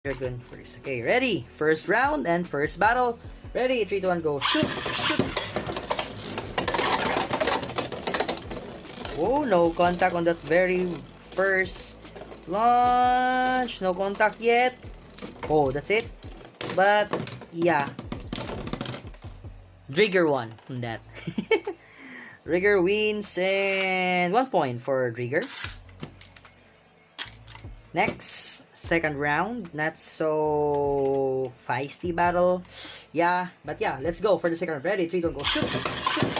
Dragoon first. Okay, ready? First round and first battle. Ready? 3, 2, 1, go. Shoot! Shoot! Oh, no contact on that very first launch. No contact yet. Oh, that's it. But, yeah. Drigger won on that. Drigger wins and 1 point for Drigger. Next, second round. Not so feisty battle. Yeah, but yeah, let's go for the second round. Ready? 3, 2, 1, go. Shoot! Shoot!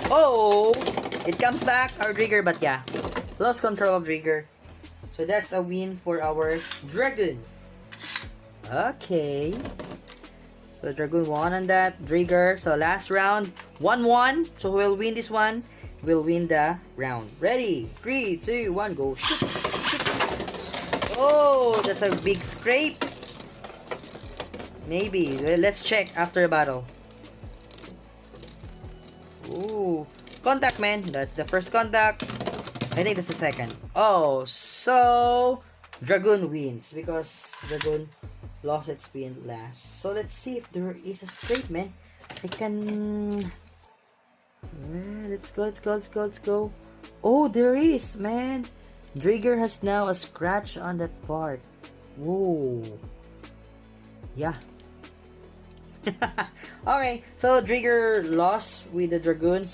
Oh! It comes back, our Drigger, but yeah. Lost control of Drigger. So that's a win for our Dragoon. Okay. So Dragoon won on that. Drigger. So last round, 1-1. So we'll win this one. We'll win the round. Ready? 3, 2, 1, go. Shoot! Shoot! Oh, that's a big scrape. Maybe. Let's check after the battle. Ooh. Contact, man. That's the first contact. I think that's the second. Oh, so Dragoon wins because Dragoon lost its spin last. So let's see if there is a scrape, man. I can... let's go, let's go, let's go, let's go. Oh, there is, man. Drigger has now a scratch on that part. Whoa. Yeah. Alright, so Drigger lost with the Dragoon.